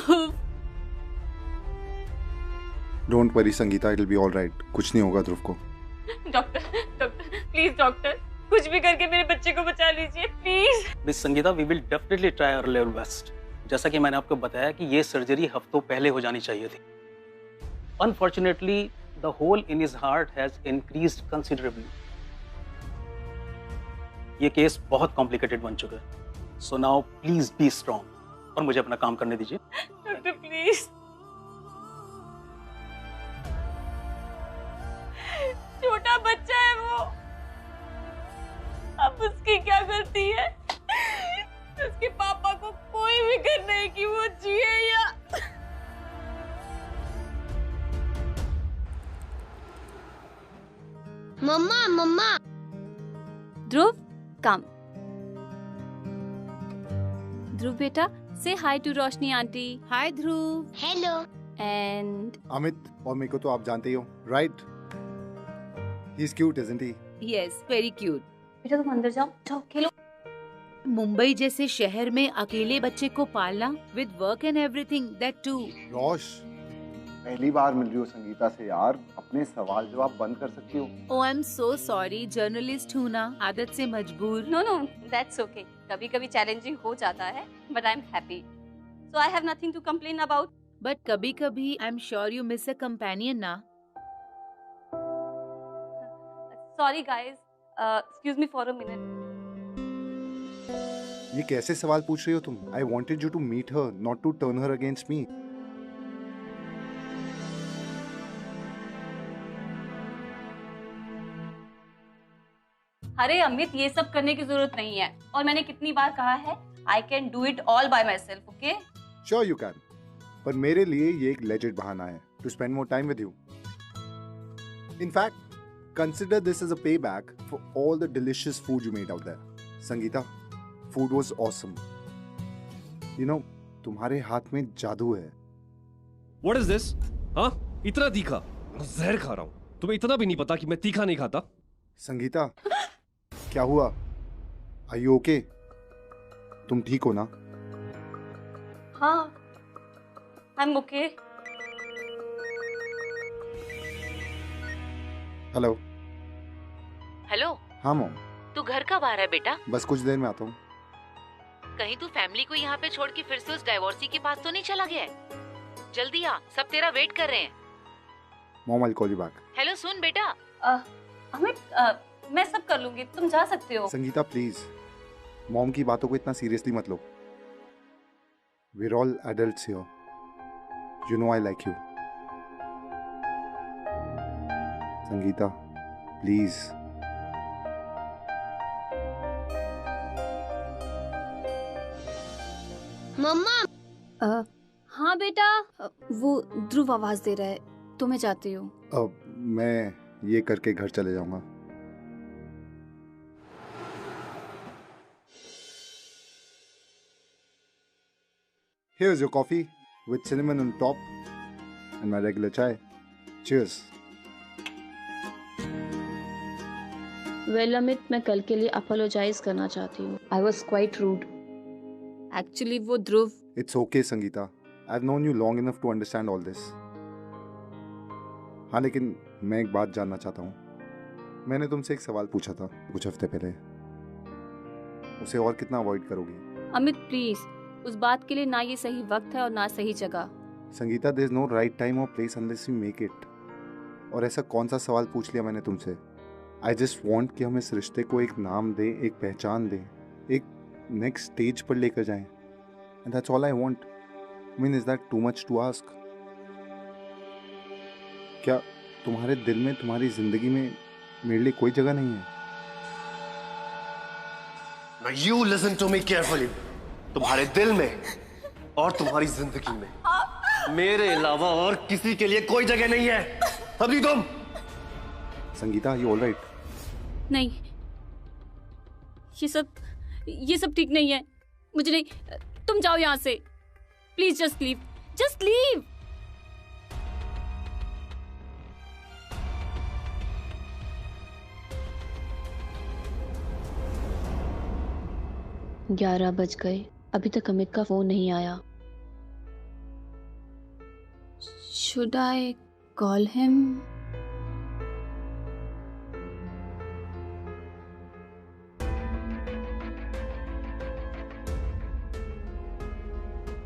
Dhruv. Don't worry Sangeeta, it will be all right. कुछ नहीं होगा ध्रुव को। डॉक्टर, डॉक्टर प्लीज डॉक्टर, कुछ भी करके मेरे बच्चे को बचा लीजिए please. Miss Sangeeta, we will definitely try our level best. जैसा कि मैंने आपको बताया कि ये सर्जरी हफ्तों पहले हो जानी चाहिए थी। Unfortunately the hole in his heart has increased considerably. ये केस बहुत कॉम्प्लिकेटेड बन चुका है। So now please be strong और मुझे अपना काम करने दीजिए। Doctor please. छोटा बच्चा है वो, अब उसकी क्या गलती है? उसके पापा को कोई भी कर नहीं कि वो जिए या मम्मा मम्मा। ध्रुव कम। ध्रुव बेटा, say hi to Roshni aunty. Hi Dhruv. Hello. And Amit और मेरे को तो आप जानते ही हो, right? He is cute, isn't he? Yes, very cute. बेटा तुम अंदर जाओ, जाओ खेलो। मुंबई जैसे शहर में अकेले बच्चे को पालना with work and everything, that too. Rosh, पहली बार मिल रही हो संगीता से यार, अपने सवाल जवाब बंद कर सकती हो? Oh I am so sorry, journalist हूँ ना, आदत से मजबूर। No no, that's okay. कभी कभी चैलेंजिंग हो जाता है, but I am happy, so I have nothing to complain about. But कभी कभी I am sure you miss a companion ना। Sorry guys, excuse me for a minute. ये कैसे सवाल पूछ रही हो तुम? I wanted you to meet her, not to turn her against me. अरे अमित, ये सब करने की जरूरत नहीं है, और मैंने कितनी बार कहा है, I can do it all by myself, okay? Sure you can, पर मेरे लिए ये एक लेजिट बहाना है to spend more time with you. In fact, consider this as a payback for all the delicious food you made out there. Sangeeta, food was awesome. You know, तुम्हारे हाथ में जादू है। What is this? हाँ? इतना तीखा? जहर खा रहा हूँ। तुम्हें इतना भी नहीं पता कि मैं तीखा नहीं खाता? संगीता, क्या हुआ? Are you okay? तुम ठीक हो ना? हाँ, I'm okay. हेलो। हेलो। हाँ मॉम। तू घर कब आ रहा है बेटा? बस कुछ देर में आता हूँ। कहीं तू फैमिली को यहाँ पे छोड़ के फिर से उस डाइवोर्सी के पास तो नहीं चला गया है? जल्दी आ, सब तेरा वेट कर रहे हैं। Mom, I'll call you back. Hello सुन बेटा। अमित, मैं सब कर लूंगी, तुम जा सकते हो। संगीता प्लीज, मॉम की बातों को इतना सीरियसली मत लो। We're all adults here. You know I like you. Sangeeta, please. मम्मा। हाँ बेटा, वो ध्रुव आवाज दे रहा है, तो मैं जाती हूँ। अब मैं ये करके घर चले जाऊंगा। Here's your coffee with cinnamon on top and my regular chai. Cheers. Well Amit, मैं कल के लिए अपोलोजाइज करना चाहती हूँ। I was quite rude. Actually वो Dhruv. It's okay, Sangeeta. I've known you long enough to understand all this. हाँ, लेकिन मैं एक बात जानना चाहता हूँ। मैंने तुमसे एक सवाल पूछा था कुछ हफ्ते पहले, उसे और कितना अवॉइड करोगी? अमित प्लीज, उस बात के लिए ना ये सही वक्त है और ना सही जगह। Sangeeta, there is no right time or place unless you make it. और ऐसा कौन सा सवाल पूछ लिया मैंने तुमसे? I just want कि हम इस रिश्ते को एक नाम दें, एक पहचान दें, एक नेक्स्ट स्टेज पर लेकर जाएं। And that's all I want. I mean, is that too much to ask? क्या तुम्हारे दिल में, तुम्हारी जिंदगी में मेरे लिए कोई जगह नहीं है? Now you listen to me carefully. तुम्हारे दिल में और तुम्हारी जिंदगी में मेरे अलावा और किसी के लिए कोई जगह नहीं है। अभी तुम। Sangeeta, you all right? नहीं, ये सब ठीक नहीं है, मुझे नहीं। तुम जाओ यहाँ से, please just leave, just leave. ग्यारह बज गए, अभी तक अमित का फोन नहीं आया। Should I call him?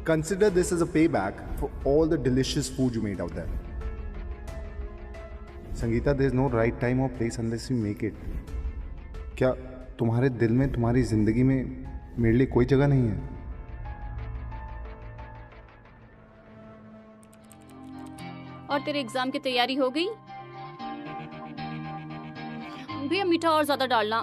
Consider this as a payback for all the delicious food you made out there. Sangeeta, there is no right time or place unless you make it. क्या तुम्हारे दिल में, तुम्हारी जिंदगी में मेरे लिए कोई जगह नहीं है? और तेरे एग्जाम की तैयारी हो गई? भैया मीठा और ज्यादा डालना।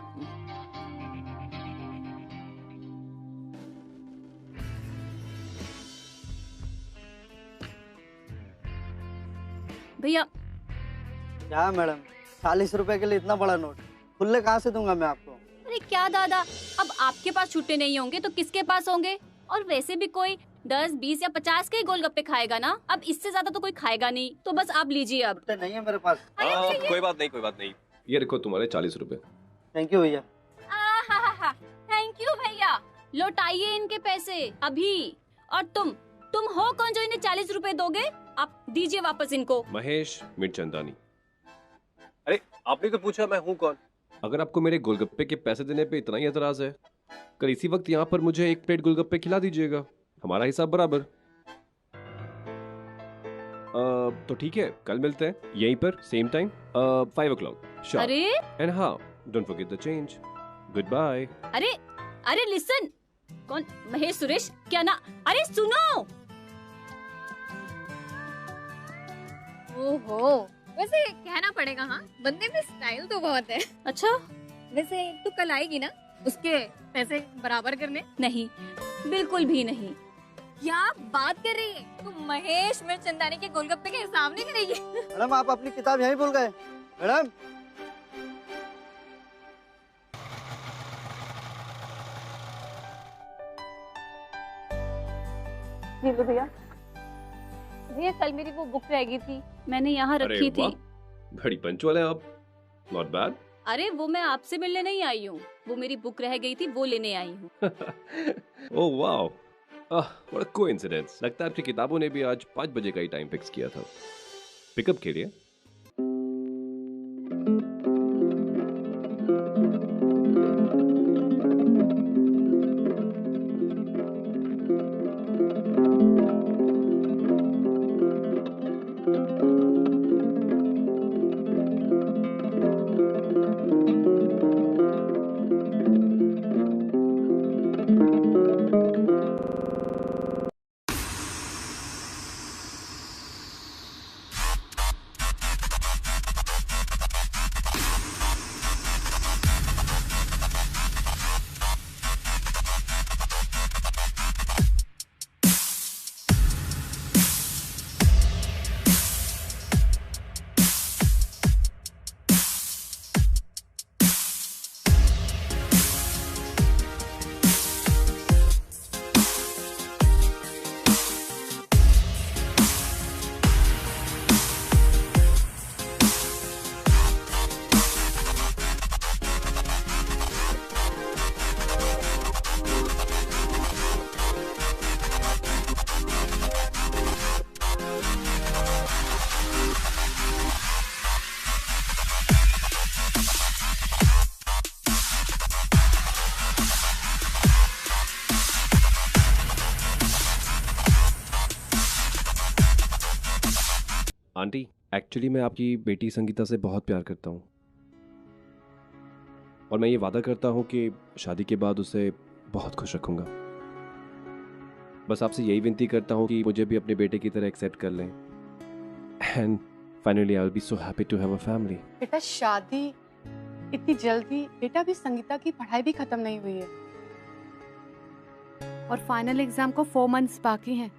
भैया। क्या मैडम, 40 रुपए के लिए इतना बड़ा नोट खुले कहाँ से दूंगा मैं आपको? अरे क्या दादा, अब आपके पास छुट्टे नहीं होंगे तो किसके पास होंगे? और वैसे भी कोई 10, 20 या 50 के ही गोलगप्पे खाएगा ना। अब इससे ज्यादा तो कोई खाएगा नहीं, तो बस आप लीजिए अब। नहीं है मेरे पास। कोई बात नहीं, कोई बात नहीं। ये देखो तुम्हारे 40 रुपए। थैंक यू भैया। थैंक यू भैया। लौटाइए इनके पैसे अभी। और तुम हो कौन जो इन्हें 40 रुपए दोगे? आप दीजिए वापस इनको। महेश मिर्चंदानी। अरे आपने तो पूछा मैं हूँ कौन। अगर आपको मेरे गोलगप्पे के पैसे देने पे इतना ही एतराज है, कल इसी वक्त यहाँ पर मुझे एक प्लेट गोलगप्पे खिला दीजिएगा, हमारा हिसाब बराबर। तो ठीक है, कल मिलते हैं यहीं पर सेम टाइम 5 o'clock। अरे एंड हाँ, don't forget the change. Goodbye. अरे लिसन। कौन? महेश सुरेश क्या ना? अरे सुनो। ओहो, वैसे कहना पड़ेगा, हाँ बंदे में स्टाइल तो बहुत है। अच्छा, वैसे तू कल आएगी ना उसके पैसे बराबर करने? नहीं, बिल्कुल भी नहीं। क्या बात कर रही है तू? महेश मिर्चंदानी के गोलगप्पे के हिसाब नहीं करेगी? मैडम आप अपनी किताब यहीं भूल गए। मैडम भैया कल मेरी वो बुक रह गई थी, मैंने यहाँ रखी थी। बड़ी पंचुअल है आप। Not bad. अरे वो मैं आपसे मिलने नहीं आई हूँ, वो मेरी बुक रह गई थी, वो लेने आई हूँ। Oh wow, what a coincidence. लगता है आपकी किताबों ने भी आज 5 बजे का ही टाइम फिक्स किया था पिकअप के लिए। आंटी, एक्चुअली मैं आपकी बेटी संगीता से बहुत प्यार करता हूँ और मैं ये वादा करता हूँ कि शादी के बाद उसे बहुत खुश रखूंगा। बस आपसे यही विनती करता हूँ कि मुझे भी अपने बेटे की तरह एक्सेप्ट कर लें। And finally I will be so happy to have a family. बेटा शादी इतनी जल्दी? बेटा भी संगीता की पढ़ाई भी खत्म नहीं हुई है और फाइनल एग्जाम को 4 months बाकी हैं।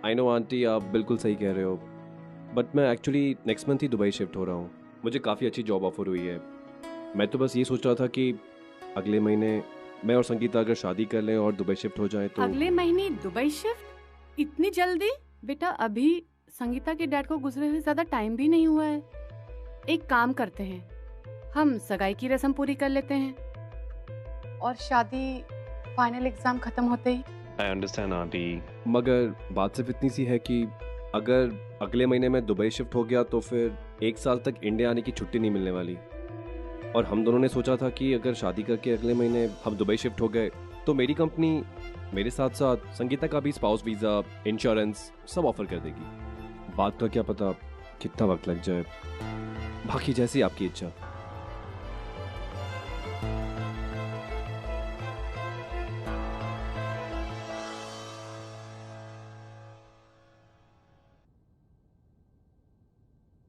आई नो आंटी, आप बिल्कुल सही कह रहे हो, बट मैं एक्चुअली नेक्स्ट मंथ ही दुबई शिफ्ट हो रहा हूँ। मुझे काफ़ी अच्छी जॉब ऑफर हुई है। मैं तो बस ये सोच रहा था कि अगले महीने मैं और संगीता अगर शादी कर लें और दुबई शिफ्ट हो जाए तो। अगले महीने दुबई शिफ्ट? इतनी जल्दी? बेटा अभी संगीता के डैड को गुजरे हुए ज्यादा टाइम भी नहीं हुआ है। एक काम करते हैं, हम सगाई की रस्म पूरी कर लेते हैं और शादी फाइनल एग्जाम खत्म होते ही आई अंडरस्टैंड आंटी। मगर बात सिर्फ इतनी सी है कि अगर अगले महीने में दुबई शिफ्ट हो गया तो फिर 1 साल तक इंडिया आने की छुट्टी नहीं मिलने वाली। और हम दोनों ने सोचा था कि अगर शादी करके अगले महीने हम दुबई शिफ्ट हो गए तो मेरी कंपनी मेरे साथ साथ संगीता का भी स्पाउस वीज़ा, इंश्योरेंस सब ऑफर कर देगी। बात का क्या पता कितना वक्त लग जाए, बाकी जैसी आपकी इच्छा।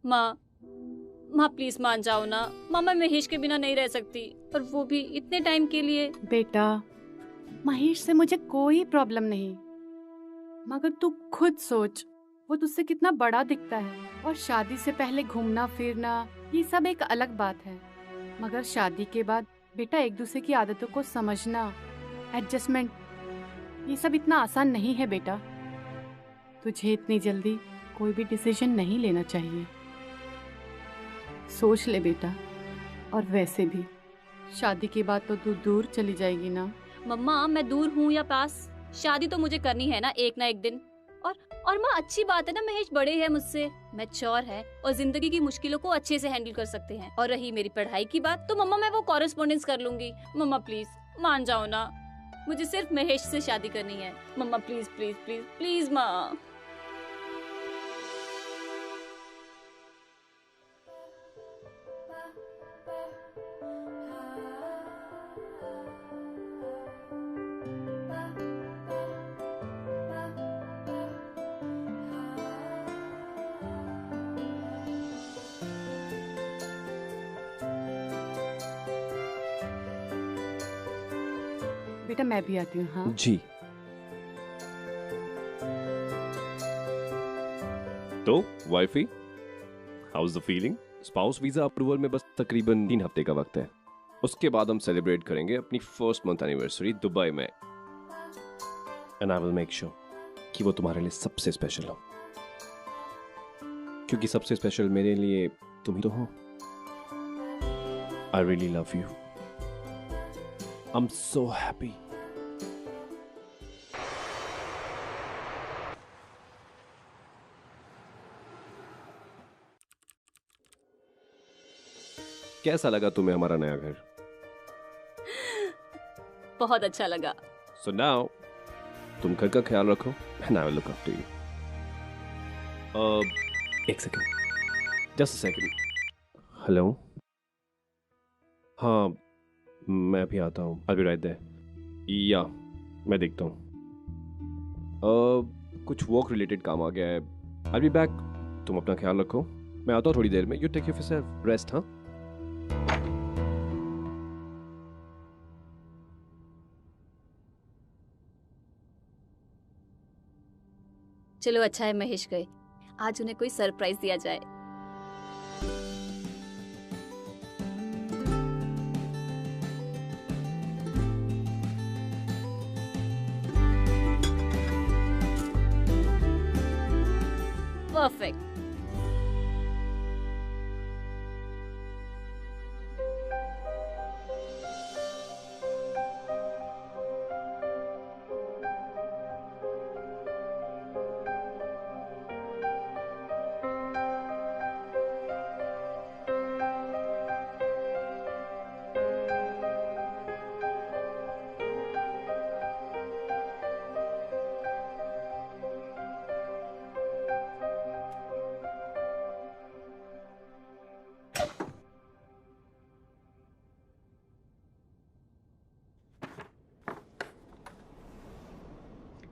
माँ प्लीज मान जाओ ना। मामा महेश के बिना नहीं रह सकती, और वो भी इतने टाइम के लिए। बेटा, महेश से मुझे कोई प्रॉब्लम नहीं, मगर तू खुद सोच, वो तुझसे कितना बड़ा दिखता है। और शादी से पहले घूमना फिरना ये सब एक अलग बात है, मगर शादी के बाद बेटा एक दूसरे की आदतों को समझना, एडजस्टमेंट, ये सब इतना आसान नहीं है बेटा। तुझे इतनी जल्दी कोई भी डिसीजन नहीं लेना चाहिए। सोच ले बेटा। और वैसे भी शादी के बाद तो तू दूर चली जाएगी ना। मम्मा, मैं दूर हूँ या पास, शादी तो मुझे करनी है ना एक दिन। और माँ, अच्छी बात है ना, महेश बड़े हैं मुझसे, मैच्योर है और जिंदगी की मुश्किलों को अच्छे से हैंडल कर सकते हैं। और रही मेरी पढ़ाई की बात, तो मम्मा मैं वो कॉरेस्पॉन्डेंस कर लूंगी। मम्मा प्लीज मान जाओ ना, मुझे सिर्फ महेश से शादी करनी है। मम्मा प्लीज प्लीज प्लीज प्लीज माँ। बेटा मैं भी आती हूँ। हाँ जी। तो wifey, house the feeling? Spouse visa approval में बस तकरीबन 3 हफ्ते का वक्त है। उसके बाद हम सेलिब्रेट करेंगे अपनी फर्स्ट मंथ एनिवर्सरी दुबई में। And I will make sure कि वो तुम्हारे लिए सबसे स्पेशल हो, क्योंकि सबसे स्पेशल मेरे लिए तुम ही तो हो। I really love you. I'm so happy. कैसा लगा तुम्हें हमारा नया घर? बहुत अच्छा लगा। So now, तुम घर का ख्याल रखो and I will look after you. एक second, just a second. Hello? हाँ, मैं अभी आता हूँ। I'll be right there. या मैं देखता हूँ। कुछ वर्क रिलेटेड काम आ गया है। I'll be back. तुम अपना ख्याल रखो, मैं आता हूँ थोड़ी देर में। You take care of yourself. Rest, हाँ? चलो अच्छा है महेश गए, आज उन्हें कोई सरप्राइज दिया जाए। परफेक्ट।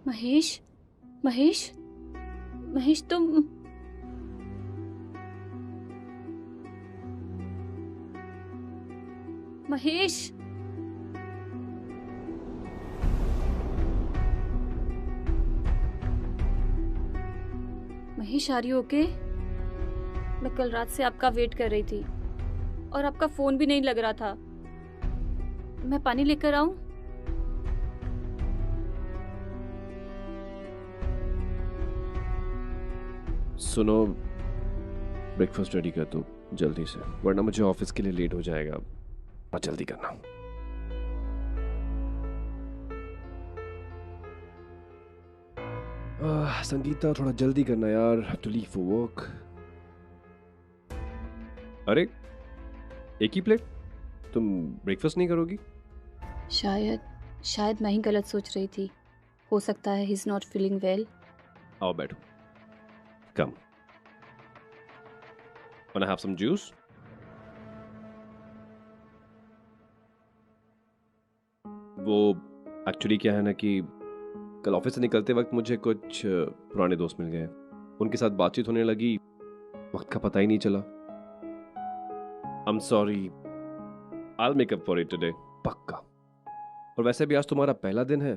महेश, महेश, महेश तुम Mahesh, Mahesh are you okay? मैं कल रात से आपका वेट कर रही थी और आपका फोन भी नहीं लग रहा था। मैं पानी लेकर आऊं? सुनो, ब्रेकफास्ट रेडी कर दो जल्दी से, वरना मुझे ऑफिस के लिए लेट हो जाएगा। और जल्दी करना। संगीता थोड़ा जल्दी करना यार, have to leave for work. अरे एक ही प्लेट, तुम ब्रेकफास्ट नहीं करोगी? शायद मैं ही गलत सोच रही थी। हो सकता है he is not feeling well. आओ बैठो, कम। wanna have some juice? वो एक्चुअली क्या है ना कि कल ऑफिस से निकलते वक्त मुझे कुछ पुराने दोस्त मिल गए। उनके साथ बातचीत होने लगी, वक्त का पता ही नहीं चला। I'm sorry, I'll make up for it today, पक्का। और वैसे भी आज तुम्हारा पहला दिन है,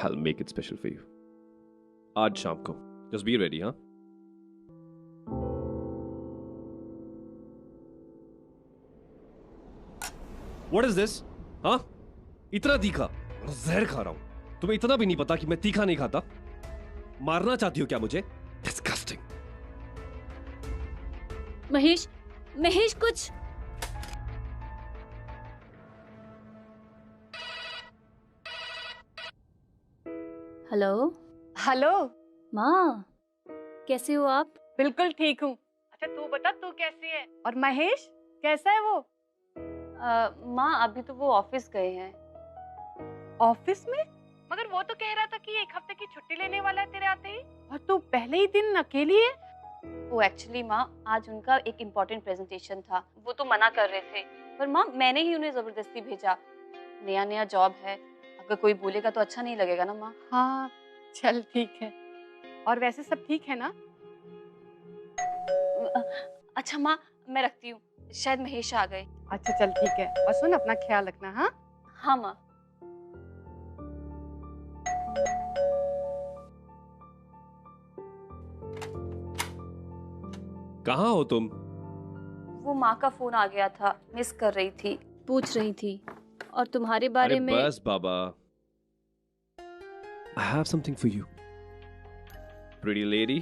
I'll make it special for you। आज शाम को, just be ready, हाँ? What is this? हाँ? इतना तीखा? जहर खा रहा हूं। तुम्हें इतना भी नहीं पता कि मैं तीखा नहीं खाता? मारना चाहती हो क्या मुझे? Disgusting। महेश कुछ। हेलो माँ, कैसे हो आप? बिल्कुल ठीक हूँ। अच्छा तू बता, तू कैसी है? और महेश कैसा है वो? माँ अभी तो वो ऑफिस गए हैं। ऑफिस में? मगर वो तो कह रहा था कि 1 हफ्ते की छुट्टी लेने वाला है तेरे आते ही, और तू पहले ही दिन अकेली है। वो एक्चुअली माँ आज उनका एक इम्पोर्टेंट प्रेजेंटेशन था, वो तो मना कर रहे थे, पर माँ मैंने ही उन्हें जबरदस्ती भेजा। नया जॉब है, अगर कोई बोलेगा तो अच्छा नहीं लगेगा ना माँ। हाँ चल ठीक है। और वैसे सब ठीक है ना? अच्छा माँ मैं रखती हूँ, शायद महेश आ गए। अच्छा चल ठीक है, और सुन अपना ख्याल रखना। हाँ हाँ माँ। कहाँ हो तुम? वो माँ का फोन आ गया था, मिस कर रही थी, पूछ रही थी और तुम्हारे बारे में। बस बाबा, I have something for you, pretty lady।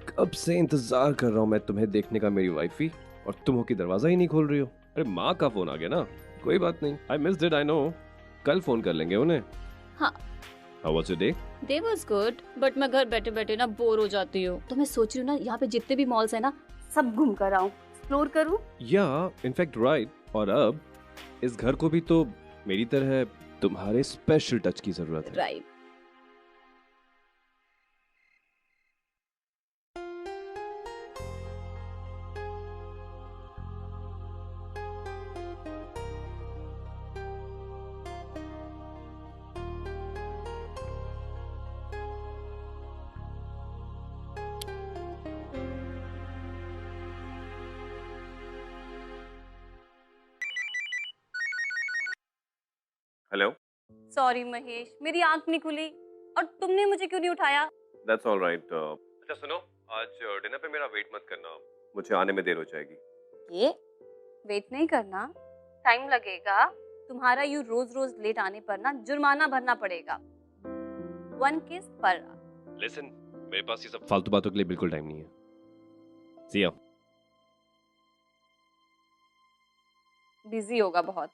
कब से इंतजार कर रहा हूँ मैं तुम्हें देखने का मेरी वाइफी, और तुम हो कि दरवाजा ही नहीं खोल रही हो। अरे माँ का फोन आ गया ना, कोई बात नहीं, I missed it, I know। कल फोन कर लेंगे उन्हें। हाँ। How was your day? Day was good, but मैं घर बैठे बैठे ना बोर हो जाती हूँ। तो मैं सोच रही हूँ ना यहाँ पे जितने भी मॉल्स है ना सब घूम कर आऊँ, एक्सप्लोर करूँ। Yeah, in fact right। और अब इस घर को भी तो मेरी तरह तुम्हारे स्पेशल टच की जरूरत है। राइट। हेलो। सॉरी महेश, मेरी आंख नहीं खुली और तुमने मुझे क्यों नहीं उठाया? That's all right। अच्छा सुनो, आज डिनर पे मेरा वेट मत करना, मुझे आने में देर हो जाएगी। ये वेट नहीं करना, टाइम लगेगा। तुम्हारा यूं रोज रोज लेट आने पर ना जुर्माना भरना पड़ेगा। 1 किस पर। Listen, मेरे पास ये सब फालतू बातों के लिए बिल्कुल टाइम नहीं है। See ya। बिजी होगा बहुत।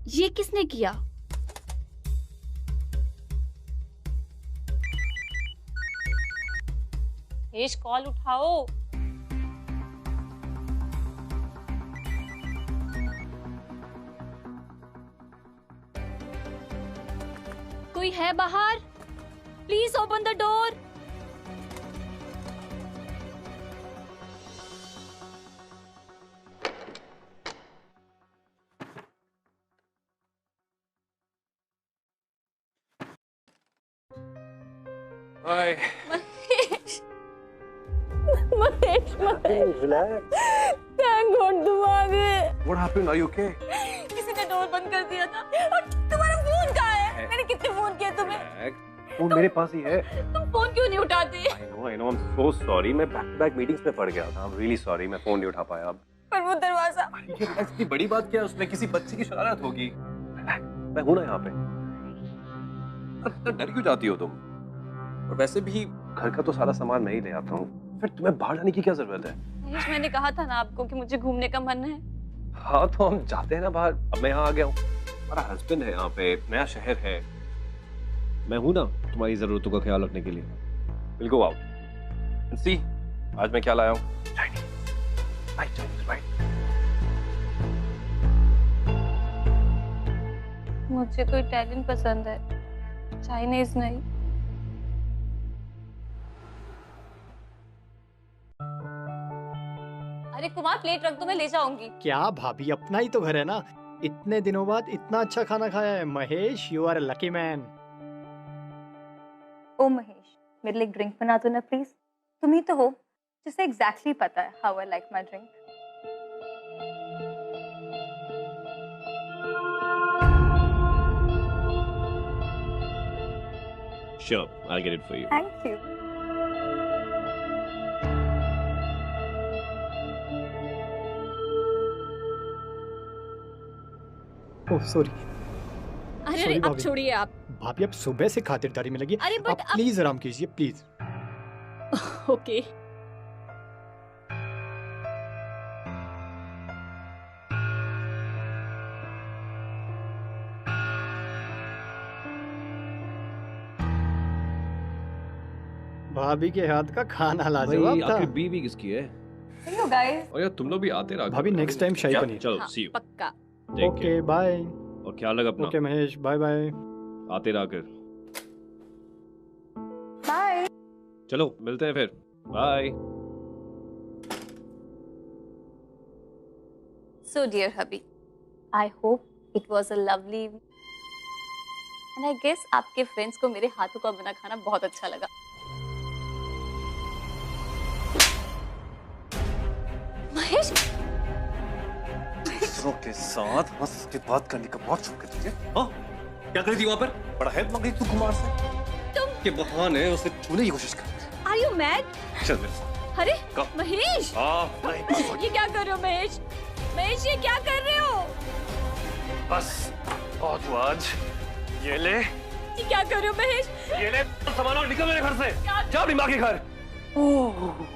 ये किसने किया? महेश कॉल उठाओ। कोई है बाहर? Please open the door. Hi। Mahesh Relax। Thank God तुम आ गए। What happened? Are you okay? किसी ने डोर बंद कर दिया था। और तुम्हारा फोन कहाँ है? मैंने कितने फोन किए तुम्हें? फोन मेरे पास ही है। तुम फोन क्यों नहीं उठाते? I know, I'm so sorry। मैं back to back meetings में पड़ गया था। I'm really sorry, मैं फोन नहीं उठा पाया अब। पर वो दरवाजा। ये इतनी बड़ी बात क्या है उसमें? किसी बच्चे की शरारत होगी। मैं हूं ना यहाँ पे। तो डर क्यों जाती हो तुम? और वैसे भी घर का तो सारा सामान मैं ही ले आता हूँ, फिर तुम्हें बाहर जाने की क्या जरूरत है? महेश मैंने कहा था ना आपको कि मुझे घूमने का मन है। हाँ तो हम जाते हैं ना बाहर। अब मैं यहाँ आ गया हूँ, हमारा हस्बैंड है यहाँ पे, नया शहर है। मैं हूं ना तुम्हारी जरूरतों का ख्याल रखने के लिए। Will go out. सी आज मैं क्या लाया हूँ? चाइनीज। राइट। मुझे तो इटालियन पसंद है, चाइनीज नहीं। अरे कुमार प्लेट रख दो, मैं ले जाऊंगी। क्या भाभी, अपना ही तो घर है ना। इतने दिनों बाद इतना अच्छा खाना खाया है। Mahesh, you are lucky man. Oh Mahesh, मेरे लिए ड्रिंक बना दो ना प्लीज। तुम ही तो हो जिसे एग्जैक्टली पता है how I like my drink. Sure, I'll get it for you. Thank you. Oh sorry. अरे Sorry, अब भाभी। छोड़िए आप। भाभी अब सुबह से खातिरदारी में लगी। अरे आप बट प्लीज आराम कीजिए प्लीज। ओके। भाभी के हाथ का खाना भाई लाजवाब था। आखिर बीवी किसकी है? Hello guys. और यार तुम लोग भी आते रहा भाभी नेक्स्ट टाइम शाही पनीर। चलो हाँ, सी यू। पक्का। Okay bye. और ख्याल रख अपना। Okay Mahesh, bye bye. आते रहा कर। बाय। चलो मिलते हैं फिर। Bye. So dear hubby, I hope it was a lovely evening. And I guess आपके फ्रेंड्स को मेरे हाथों का बना खाना बहुत अच्छा लगा। महेश, दूसरों के साथ हंस के बात करने का बहुत शौक है तुझे? हाँ? क्या करी थी वहाँ पर? बड़ा हेल्प मांग रही तू कुमार से? तुम के बहाने उसे छूने की कोशिश कर। Are you mad? चल मेरे साथ। अरे Come. महेश, नहीं ये क्या कर रहे हो महेश? महेश ये क्या कर रहे हो? बस और तू आज ये ले, ये क्या कर रहे हो महेश? ये ले सामान और निकल मेरे घर से। क्या- जा अपनी माँ के घर। ओह,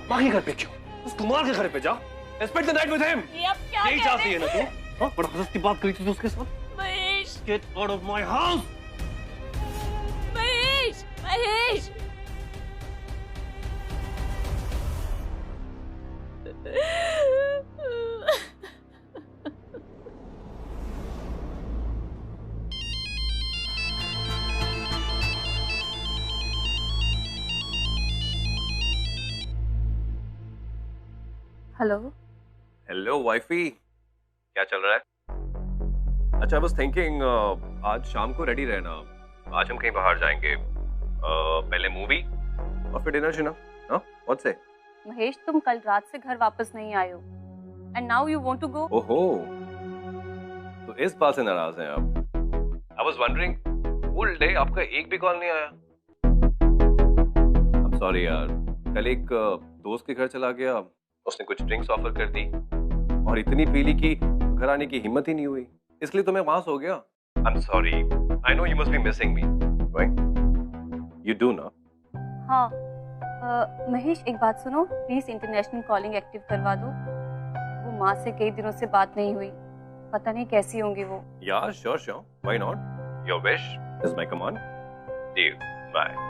माँ के घर पे क्यों? उस कुमार के घर पे जा। Spend the night with him. ये अब क्या यही कह चाहती रहे है ना हैं? तू? हाँ? बड़ा हंस की बात करी थी उसके साथ। Mahesh, Get out of my house. Mahesh, Mahesh. Hello. Hello wifey, क्या चल रहा है? अच्छा, आई वाज थिंकिंग आज शाम को रेडी रहना। आज हम कहीं बाहर जाएंगे। पहले मूवी और फिर डिनर शिना। हाँ, व्हाट से? महेश, तुम कल रात से घर वापस नहीं आए हो and now you want to go. ओहो, तो इस बात से नाराज हैं आप? I was wondering, full day आपका एक भी कॉल नहीं आया। आई एम सॉरी यार, कल एक दोस्त के घर चला गया। उसने कुछ ड्रिंक्स ऑफर कर दी और इतनी पी ली कि घर आने की हिम्मत ही नहीं हुई, इसलिए तो मैं वहां सो गया। I am sorry, I know you must be missing me, right? You do ना? हाँ। महेश, एक बात सुनो प्लीज, इंटरनेशनल कॉलिंग एक्टिव करवा दो। वो माँ से कई दिनों से बात नहीं हुई, पता नहीं कैसी होंगी वो। Yeah sure sure, why not? Your wish is my command. Deal, bye.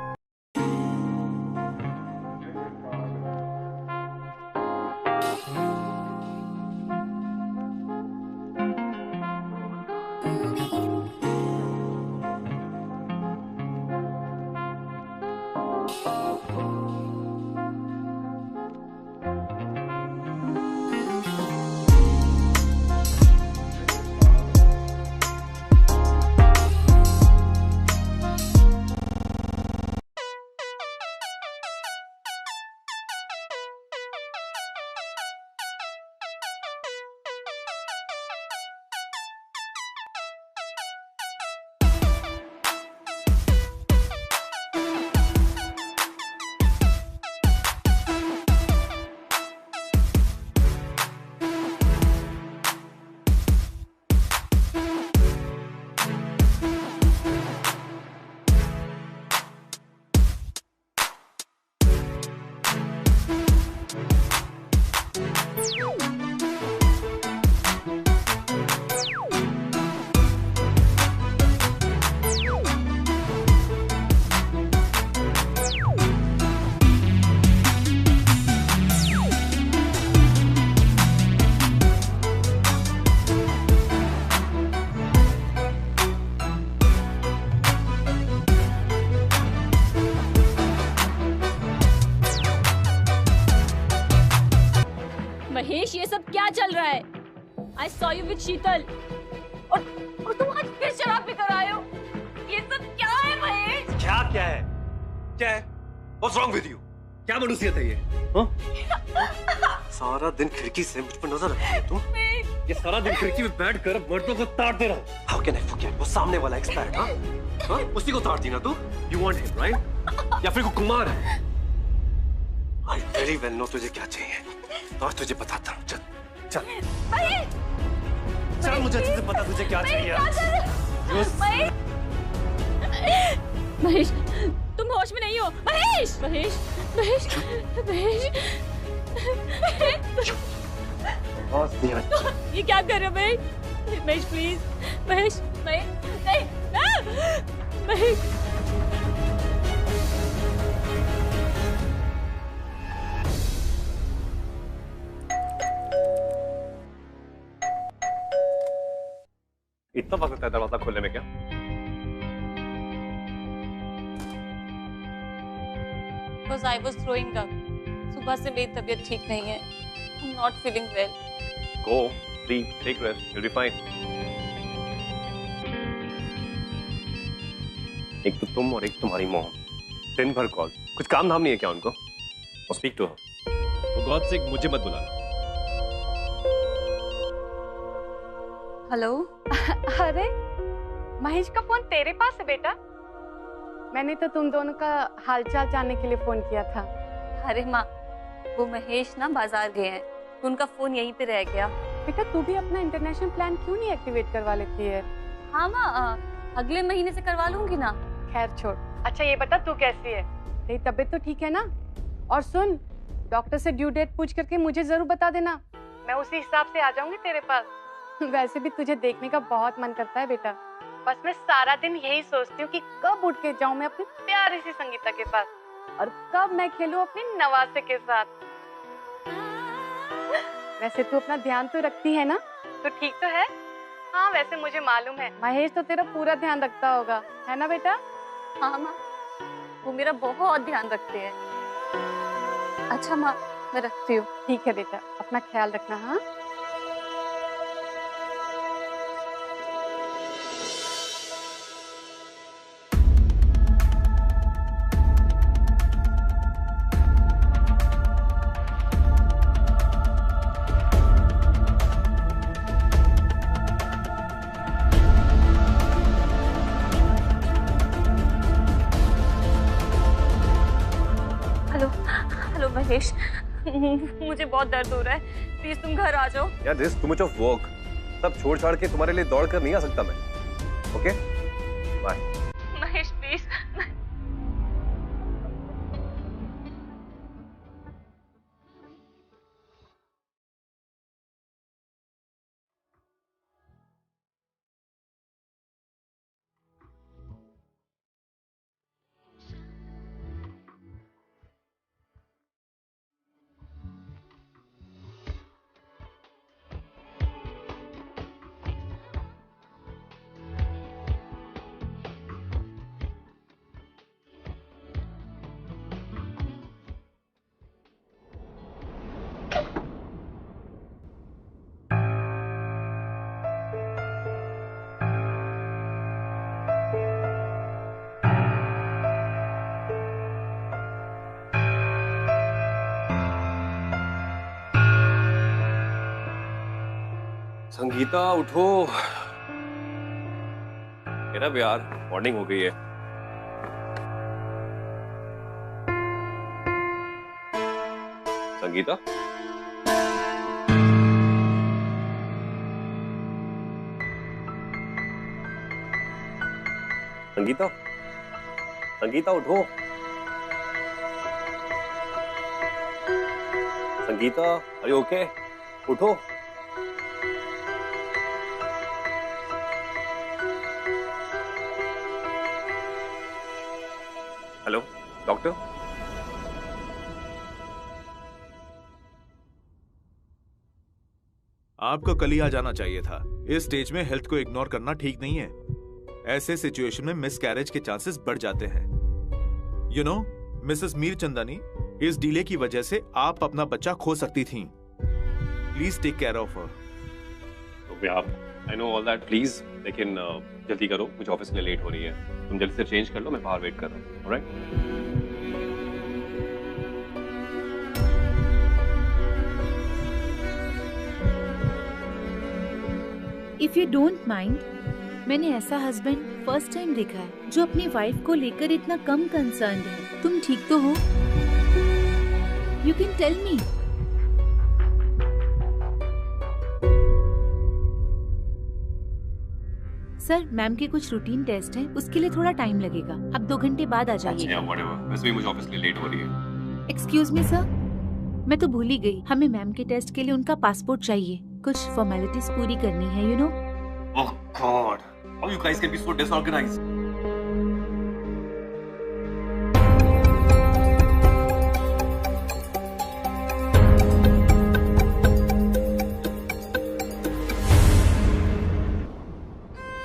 चल रहा है? I saw you with Sheetal और तुम आज फिर शराब पीकर आए हो। ये सब क्या है महेश? क्या है? क्या है? What's wrong with you? क्या मनुष्यत है ये? हाँ? सारा दिन खिड़की से मुझ पर नजर रखती है तुम? ये सारा दिन खिड़की में बैठकर मर्दों को ताड़ते रहो। How can I forget? वो सामने वाला एक्सपर्ट, हाँ? उसी को ताड़ती ना तू? You want him, right? या फिर को कुमार है? I very well know तुझे क्या चाहिए। और तुझे बताता हूँ। चल। चल मुझे अच्छे से पता तुझे क्या चाहिए। महेश, तुम होश में नहीं हो। महेश, महेश, महेश, महेश, ये क्या कर रहे हो महेश? महेश प्लीज, महेश, महेश, नहीं, महेश। इतना वक्त लगता है दरवाजा खोलने में क्या? Because I was throwing up. सुबह से मेरी तबीयत ठीक नहीं है। I'm not feeling well. Go, sleep, take rest, you'll be fine. एक तो तुम और एक तुम्हारी मॉम, दिन भर कॉल, कुछ काम धाम नहीं है क्या उनको? और speak to her. For God's sake, मुझे मत बुलाना। हेलो। अरे महेश का फोन तेरे पास है बेटा? मैंने तो तुम दोनों का हालचाल जानने के लिए फोन किया था। अरे माँ, वो महेश ना बाजार गए हैं, तो उनका फोन यहीं पे रह गया। बेटा तू भी अपना इंटरनेशनल प्लान क्यों नहीं एक्टिवेट करवा लेती है? हाँ माँ, अगले महीने से करवा लूंगी ना। खैर छोड़। अच्छा ये बता तू कैसी है? तेरी तबीयत तो ठीक है ना? और सुन, डॉक्टर से ड्यू डेट पूछ करके मुझे जरूर बता देना, मैं उसी हिसाब से आ जाऊंगी तेरे पास। वैसे भी तुझे देखने का बहुत मन करता है बेटा। बस मैं सारा दिन यही सोचती हूँ कि कब उठ के जाऊं मैं अपनी प्यारी सी संगीता के पास और कब मैं खेलूं अपनी नवासे के साथ। वैसे तू अपना ध्यान तो रखती है ना? तो ठीक तो है? हाँ वैसे मुझे मालूम है महेश तो तेरा पूरा ध्यान रखता होगा, है ना बेटा? हाँ माँ, वो मेरा बहुत ध्यान रखते हैं। अच्छा माँ, मैं रखती हूँ। ठीक है बेटा, अपना ख्याल रखना। हाँ महेश, मुझे बहुत दर्द हो रहा है, प्लीज तुम घर आ जाओ। यार this too much of work, सब छोड़ छाड़ के तुम्हारे लिए दौड़ कर नहीं आ सकता मैं। Okay bye. Mahesh please. Sangeeta उठो, मेरा भी यार मॉर्निंग हो गई है। संगीता, संगीता, संगीता उठो। संगीता, अरे ओके, उठो। Hello doctor. आपको कल ही आ जाना चाहिए था। इस स्टेज में हेल्थ को इग्नोर करना ठीक नहीं है। ऐसे सिचुएशन में मिसकैरेज के चांसेस बढ़ जाते हैं। यू नो मिसेस मीरचंदानी, इस डिले की वजह से आप अपना बच्चा खो सकती थीं। Please take care of her. तो आप I know all that please, लेकिन जल्दी करो, मुझे ऑफिस के लिए लेट हो रही है। तुम जल्दी से चेंज कर लो, मैं बाहर वेट कर रहा हूँ। Alright? If you don't mind, मैंने ऐसा हस्बैंड फर्स्ट टाइम देखा है जो अपनी वाइफ को लेकर इतना कम कंसर्न्ड है। तुम ठीक तो हो? You can tell me. Sir, ma'am के कुछ रूटीन टेस्ट हैं, उसके लिए थोड़ा टाइम लगेगा। आप 2 घंटे बाद आ जाइए। वैसे भी मुझे ऑफिस के लिए लेट हो रही है। एक्सक्यूज मी सर, मैं तो भूल ही गई, हमें मैम के टेस्ट के लिए उनका पासपोर्ट चाहिए। कुछ फॉर्मेलिटीज पूरी करनी है, you know. Oh God, how you guys can be so disorganised.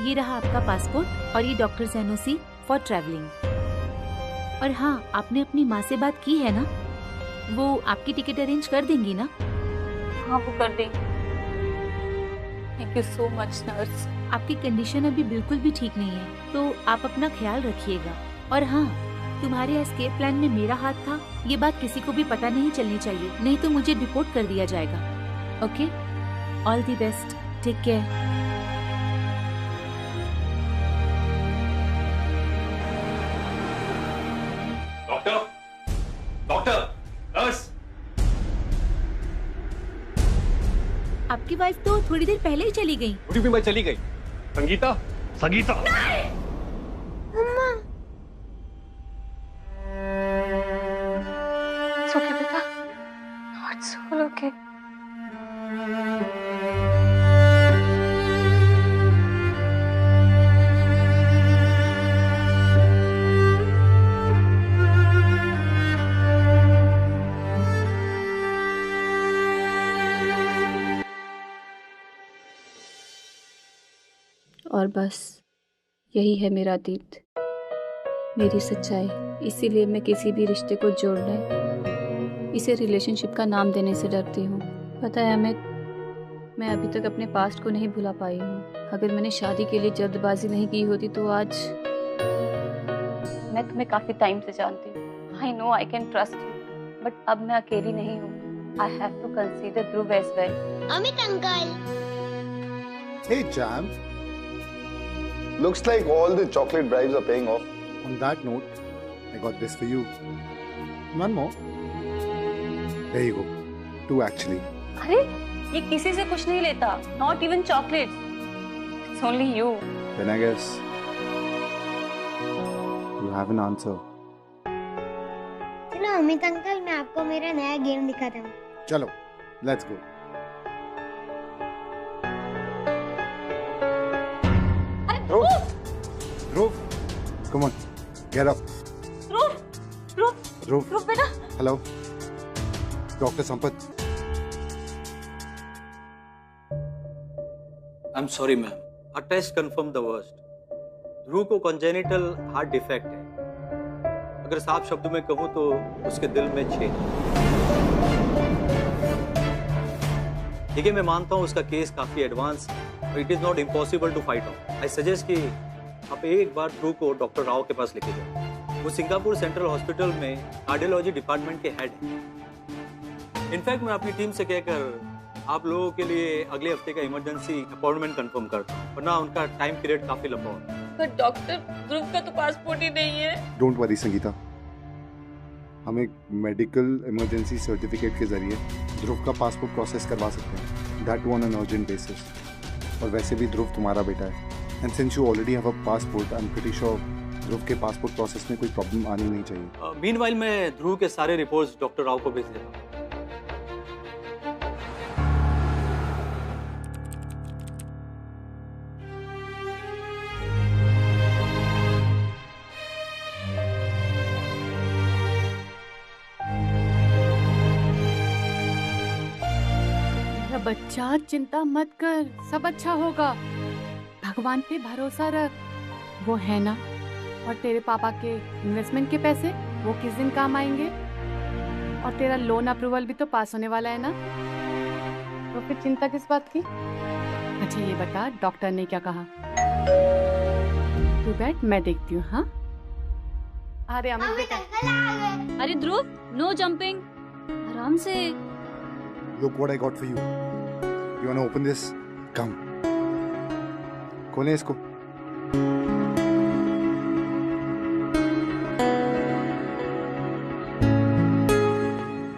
ये रहा आपका पासपोर्ट और ये डॉक्टर्स एनओसी फॉर ट्रैवलिंग। और हाँ, आपने अपनी माँ से बात की है ना? वो आपकी टिकट अरेंज कर देंगी ना? हाँ, वो कर देंगी। Thank you so much nurse. आपकी कंडीशन अभी बिल्कुल भी ठीक नहीं है, तो आप अपना ख्याल रखिएगा। और हाँ, तुम्हारे एस्केप प्लान में मेरा हाथ था, ये बात किसी को भी पता नहीं चलनी चाहिए, नहीं तो मुझे डिपोर्ट कर दिया जाएगा। Okay, all the best, take care. Doctor, nurse. आपकी वाइफ तो थोड़ी देर पहले ही चली गई। भी मैं चली गई। संगीता, संगीता। मम्मा। It's okay, बेटा। No, it's all okay. और बस यही है मेरा अतीत, मेरी सच्चाई। इसीलिए मैं किसी भी रिश्ते को जोड़ने, इसे रिलेशनशिप का नाम देने से डरती हूँ। पता है मैं अभी तक अपने पास्ट को नहीं भुला पाई हूँ। अगर मैंने शादी के लिए जल्दबाजी नहीं की होती तो आज। मैं तुम्हें काफी टाइम से जानती हूँ। I know I can trust you, but अब मैं अकेली नहीं हूँ। I have to consider Dhruv as well. Amit uncle. Hey Jam. Looks like all the chocolate bribes are paying off. On that note, I got this for you. One more. There you go. 2 actually. अरे, ये किसी से कुछ नहीं लेता। Not even chocolates. It's only you. Then I guess you have an answer. चलो Amit uncle, मैं आपको मेरा नया गेम दिखाता हूँ। चलो, let's go. Dhruv, come on, get up. Dhruv, बेटा। hello, Dr. Sampath. I'm sorry ma'am. Our test confirmed the worst. ध्रुव को congenital heart defect है। अगर साफ शब्दों में कहूँ तो उसके दिल में छेद। ठीक है, मैं मानता हूँ उसका केस काफी एडवांस है, but it is not impossible to fight off. I suggest कि आप एक बार ध्रुव को डॉक्टर राव के पास लेके जाओ। वो सिंगापुर सेंट्रल हॉस्पिटल में कार्डियोलॉजी डिपार्टमेंट के हेड हैं। इनफैक्ट मैं अपनी टीम से कहकर आप लोगों के लिए अगले हफ्ते का इमरजेंसी अपॉइंटमेंट कंफर्म करता हूँ, वरना उनका टाइम पीरियड काफी लंबा होता है। पर डॉक्टर, ध्रुव का तो पासपोर्ट ही नहीं है। Don't worry संगीता, हम एक मेडिकल इमरजेंसी सर्टिफिकेट के जरिए ध्रुव का पासपोर्ट प्रोसेस करवा सकते हैं, that on an urgent basis. और वैसे भी ध्रुव तुम्हारा बेटा है, and since you already have a passport, I am pretty sure Dhruv के पासपोर्ट प्रोसेस में कोई प्रॉब्लम आनी नहीं चाहिए। मीनवाइल मैं ध्रुव के सारे रिपोर्ट्स डॉक्टर राव को भेज देता हूँ। बच्चा चिंता मत कर, सब अच्छा होगा। भगवान पे भरोसा रख, वो है ना। और तेरे पापा के इन्वेस्टमेंट के पैसे वो किस दिन काम आएंगे? और तेरा लोन अप्रूवल भी तो पास होने वाला है ना। तो फिर चिंता किस बात की? अच्छा ये बता, डॉक्टर ने क्या कहा? तू बैठ, मैं देखती हूँ। हाँ, अरे अमित बेटा। अरे ध्रुव, नो जंपिंग, आराम से। Look what I got for you. You wanna open this? Come. खोलें इसको।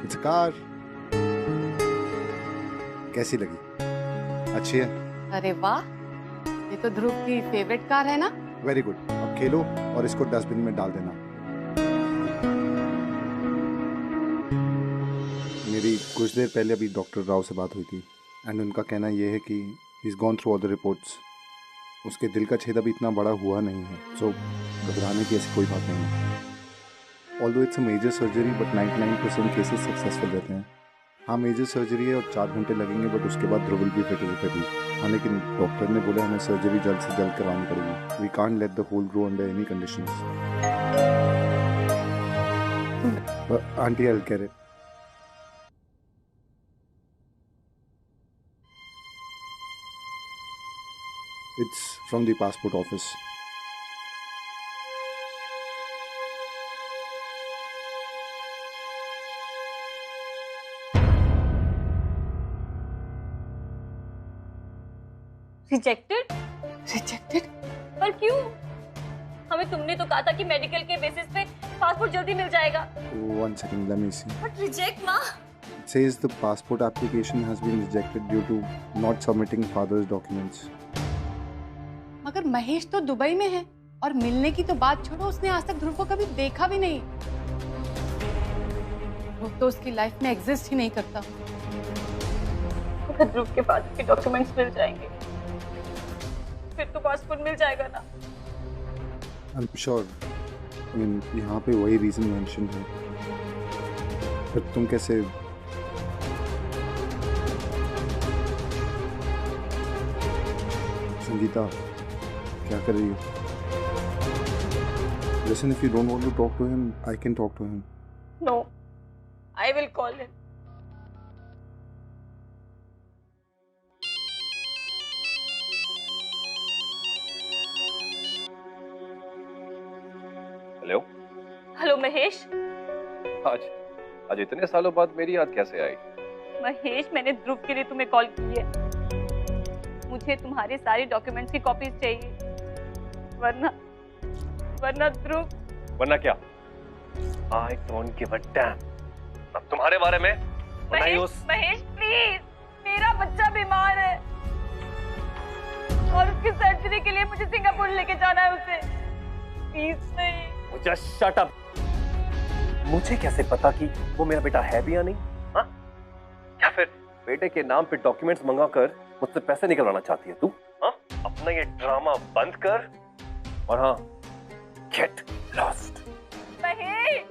It's a car. कैसी लगी? अच्छी है? अरे वाह, ये तो ध्रुव की फेवरेट कार है ना? Very good. अब खेलो और इसको डस्टबिन में डाल देना। मेरी कुछ देर पहले अभी डॉक्टर राव से बात हुई थी एंड उनका कहना यह है कि he is gone through all the reports. उसके दिल का छेद अभी इतना बड़ा हुआ नहीं है, सो घबराने की ऐसी कोई बात नहीं है। Although it's a major surgery but 99% cases successful रहते हैं। हाँ मेजर सर्जरी है और 4 घंटे लगेंगे, बट उसके बाद Dhruv will be fit as a baby. हाँ लेकिन डॉक्टर ने बोला हमें सर्जरी जल्द से जल्द करवानी पड़ेगी। We can't let the whole grow under any conditions. Aunty I care it. It's from the passport office. Rejected? Rejected? पर क्यों? हमें तुमने तो कहा था कि मेडिकल के बेसिस पे पासपोर्ट जल्दी मिल जाएगा। One second, let me see. But reject माँ। It says the passport application has been rejected due to not submitting father's documents. मगर महेश तो दुबई में है और मिलने की तो बात छोड़ो, उसने आज तक ध्रुव को कभी देखा भी नहीं। ध्रुव तो उसकी लाइफ में एग्जिस्ट ही नहीं करता। अगर ध्रुव के फादर के डॉक्यूमेंट्स मिल जाएंगे फिर तो पासपोर्ट मिल जाएगा ना? I'm sure. I mean, यहाँ पे वही रीजन मेंशन है। पर तुम कैसे? संगीता क्या कर रही हो? Listen, if you don't want to talk to him, I can talk to him. No, I will call him. Hello. Hello Mahesh. आज इतने सालों बाद मेरी याद कैसे आई? महेश, मैंने ध्रुव के लिए तुम्हें कॉल की है। मुझे तुम्हारे सारे डॉक्यूमेंट्स की कॉपीज चाहिए, वरना ध्रुव। वरना क्या? I don't give a damn. अब तुम्हारे बारे में महेश प्लीज, मेरा बच्चा बीमार है और उसकी सर्जरी के लिए मुझे सिंगापुर लेके जाना है उसे। प्लीज नहीं। मुझे शट अप। मुझे कैसे पता कि वो मेरा बेटा है भी या नहीं? हाँ? या फिर बेटे के नाम पे डॉक्यूमेंट्स मंगाकर मुझसे पैसे निकलवाना चाहती है तू? हाँ? अपना ये ड्रामा बंद कर और हाँ, गेट लॉस्ट। महेश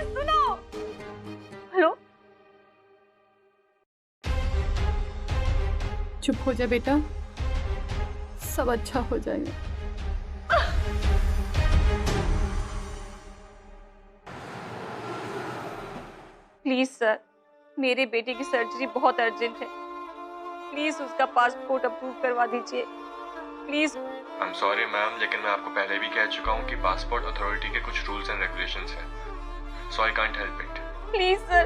सुनो। हेलो। चुप हो जा बेटा, सब अच्छा हो जाएगा। प्लीज सर, मेरे बेटे की सर्जरी बहुत अर्जेंट है। प्लीज उसका पासपोर्ट अप्रूव करवा दीजिए please. I am sorry ma'am, लेकिन मैं आपको पहले भी कह चुका हूँ कि पासपोर्ट अथॉरिटी के कुछ रूल्स एंड रेगुलेशंस हैं, सो I can't help it. Please sir.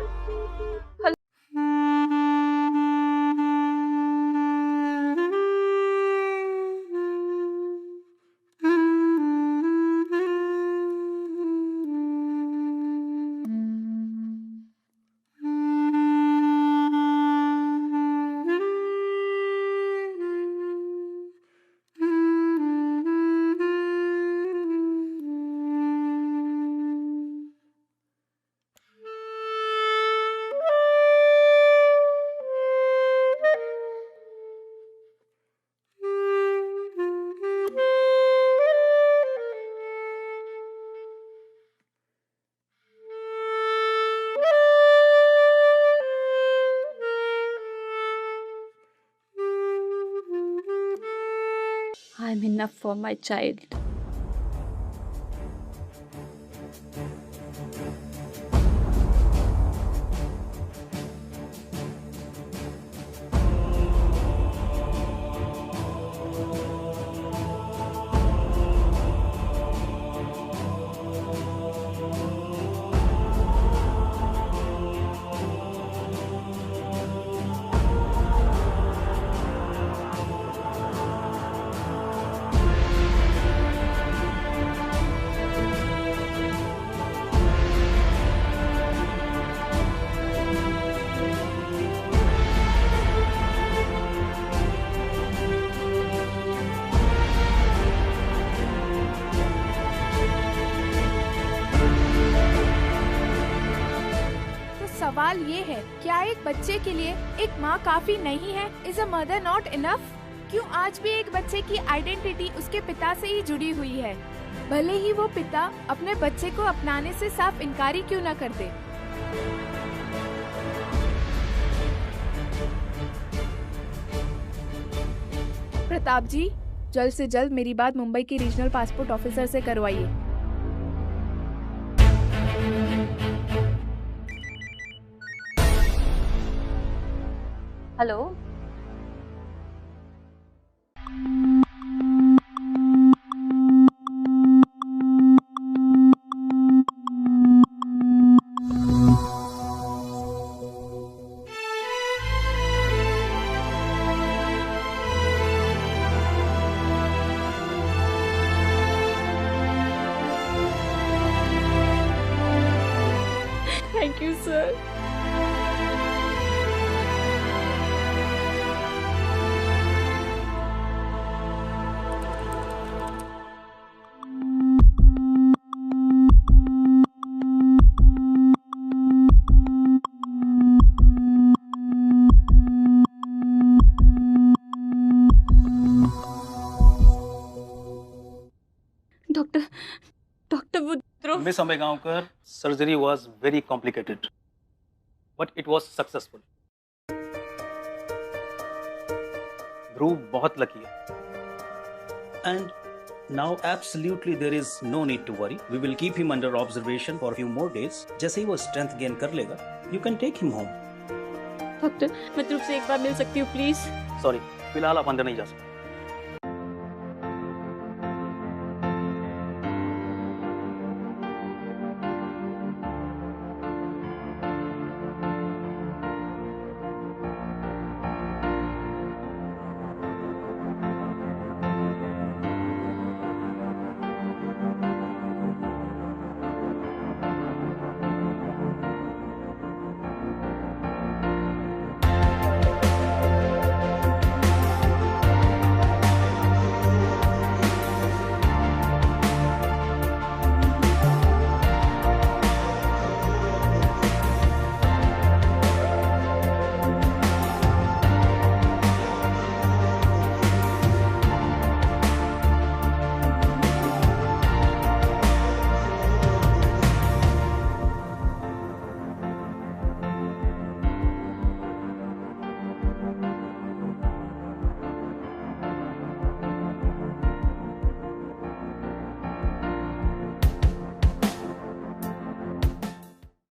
I'm enough for my child. है। क्या एक बच्चे के लिए एक माँ काफी नहीं है? Is a mother not enough? क्यों आज भी एक बच्चे की आइडेंटिटी उसके पिता से ही जुड़ी हुई है, भले ही वो पिता अपने बच्चे को अपनाने से साफ इनकारी क्यों न कर दे। प्रताप जी, जल्द से जल्द मेरी बात मुंबई के रीजनल पासपोर्ट ऑफिसर से करवाइए। Hello, thank you sir. Doctor miss Ambegaonkar, surgery was very complicated, but it was successful. Dhruv बहुत लकी है. And now absolutely there is no need to worry. We will keep him under observation for a few more days. जैसे ही वो strength gain कर लेगा, you can take him home. Doctor, मैं ध्रुव से एक बार मिल सकती हूँ प्लीज? Sorry, फिलहाल आप अंदर नहीं जा सकते.